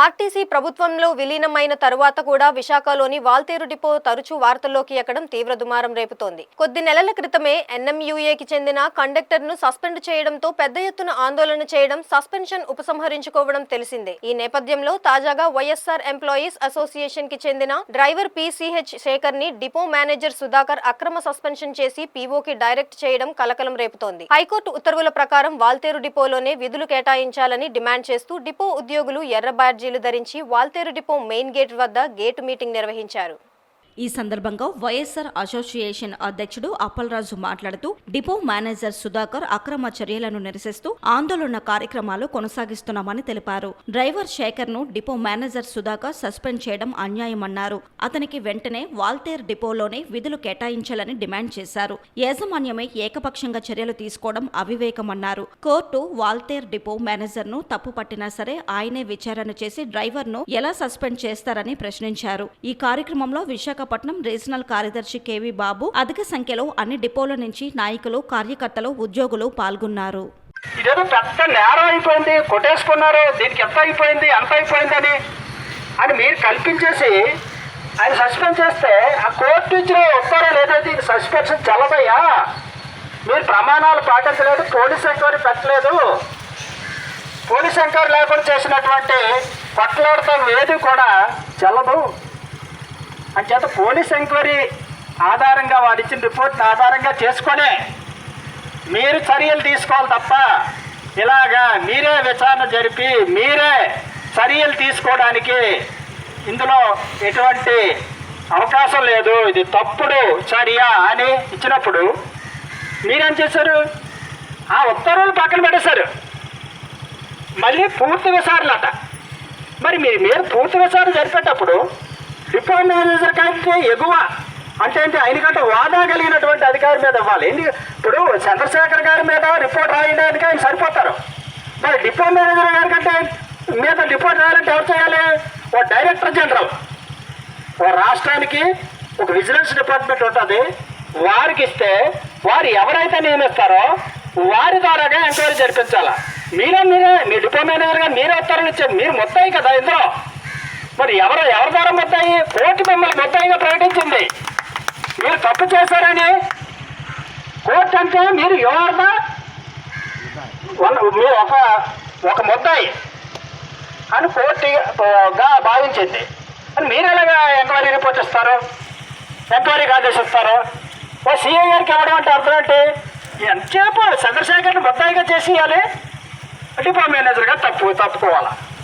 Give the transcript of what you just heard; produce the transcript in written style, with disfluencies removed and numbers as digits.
RTC ప్రభుత్వంలో విలీనమైన తరువాత కూడా విశాఖలోని వాల్తేరు డిపో తరచూ వార్తల్లోకి ఎక్కడం తీవ్ర దుమారం రేపుతోంది. కొద్ది నెలల క్రితమే ఎన్ఎంయూఏకి చెందిన కండక్టర్ను సస్పెండ్ చేయడంతో పెద్ద ఎత్తున ఆందోళన చేయడం, సస్పెన్షన్ ఉపసంహరించుకోవడం తెలిసిందే. ఈ నేపథ్యంలో తాజాగా వైఎస్ఆర్ ఎంప్లాయీస్ అసోసియేషన్ కి చెందిన డ్రైవర్ పిసిహెచ్ శేఖర్ ని డిపో మేనేజర్ సుధాకర్ అక్రమ సస్పెన్షన్ చేసి పీఓకి డైరెక్ట్ చేయడం కలకలం రేపుతోంది. హైకోర్టు ఉత్తర్వుల ప్రకారం వాల్తేరు డిపోలోనే విధులు కేటాయించాలని డిమాండ్ చేస్తూ డిపో ఉద్యోగులు ఎర్ర బ్యాడ్జీలు ధరించి వాల్తేరు డిపో మెయిన్ గేట్ వద్ద గేటు మీటింగ్ నిర్వహించారు. ఈ సందర్భంగా వైఎస్ఆర్ అసోసియేషన్ అధ్యక్షుడు అప్పలరాజు మాట్లాడుతూ డిపో మేనేజర్ సుధాకర్ అక్రమ చర్యలను నిరసిస్తూ ఆందోళన కార్యక్రమాలు కొనసాగిస్తున్నామని తెలిపారు. డ్రైవర్ శేఖర్ ను డిపో మేనేజర్ సుధాకర్ సస్పెండ్ చేయడం అన్యాయమన్నారు. అతనికి వెంటనే వాల్తేర్ డిపోలోనే విధులు కేటాయించాలని డిమాండ్ చేశారు. యాజమాన్యమే ఏకపక్షంగా చర్యలు తీసుకోవడం అవివేకమన్నారు. కోర్టు వాల్తేర్ డిపో మేనేజర్ ను తప్పు పట్టినా సరే ఆయనే విచారణ చేసి డ్రైవర్ ను ఎలా సస్పెండ్ చేస్తారని ప్రశ్నించారు. ఈ కార్యక్రమంలో విశాఖపట్నం రీజనల్ కార్యదర్శి కేవీ బాబు, అధిక సంఖ్యలో అన్ని డిపోల నుంచి నాయకులు, కార్యకర్తలు, ఉద్యోగులు పాల్గొన్నారు. ఇదేదో పెద్ద నేరం అయిపోయింది, కొట్టేసుకున్నారు, దీనికి ఎంత అయిపోయింది అంత అయిపోయిందని అని మీరు కల్పించేసి ఆయన సస్పెండ్ చేస్తే ఆ కోర్టు ఇచ్చిన ఉత్తర్వులు ఏదైతే ఇది సస్పెన్షన్ చెల్లదయ్యా, మీరు ప్రమాణాలు పాటించలేదు, పోలీస్ ఎంక్వైరీ పెట్టలేదు, పోలీస్ ఎంక్వైరీ లేకుండా చేసినటువంటి కొట్లాడతాం ఏది కూడా చెల్లదు. అంచేత పోలీస్ ఎంక్వైరీ ఆధారంగా వారు ఇచ్చిన రిపోర్ట్ని ఆధారంగా చేసుకొని మీరు చర్యలు తీసుకోవాలి తప్ప ఇలాగా మీరే విచారణ జరిపి మీరే చర్యలు తీసుకోవడానికి ఇందులో ఎటువంటి అవకాశం లేదు. ఇది తప్పుడు చర్య అని ఇచ్చినప్పుడు మీరేం చేశారు? ఆ ఉత్తర్వులు పక్కన పెట్టేశారు. మళ్ళీ పూర్తి విచారణట. మరి మీరు పూర్తి విచారణ జరిపేటప్పుడు డిపో మేనేజర్ కంటే ఎగువ అంటే ఆయనకంటే వాదా కలిగినటువంటి అధికారి మీద ఇవ్వాలి. ఇప్పుడు చంద్రశేఖర్ గారి మీద రిపోర్ట్ రాయడానికి ఆయన సరిపోతారు. మరి డిపో మేనేజర్ గారి కంటే మీద రిపోర్ట్ రాయాలంటే ఎవరు చేయాలి? ఓ డైరెక్టర్ జనరల్, ఓ రాష్ట్రానికి ఒక విజిలెన్స్ డిపార్ట్మెంట్ ఉంటుంది, వారికి ఇస్తే వారు ఎవరైతే నియమిస్తారో వారి ద్వారాగా ఎంక్వైరీ జరిపించాలా. మీరే మీ డిపో మేనేజర్ గారు మీరే ఉత్తర్వులు ఇచ్చారు, మీరు మొత్తం కదా ఇందులో. మరి ఎవరి ద్వారా మొత్తాయి? కోర్టు మిమ్మల్ని మొత్తంగా ప్రకటించింది. మీరు తప్పు చేశారని కోర్టు అంటే మీరు ఎవరిదా మీరు ఒక ముద్దాయి అని కోర్టుగా భావించింది. అని మీరు ఎలాగా ఎంక్వైరీ రిపోర్ట్ ఇస్తారు, ఎంక్వైరీకి ఆదేశిస్తారు? ఓ సీఐ గారికి ఇవ్వడం అంటే అర్థం ఏంటి? ఎంతసేపు చంద్రశేఖర్ని ముద్దాయిగా చేసి ఇవ్వాలి, డిపో మేనేజర్గా తప్పుకోవాలా?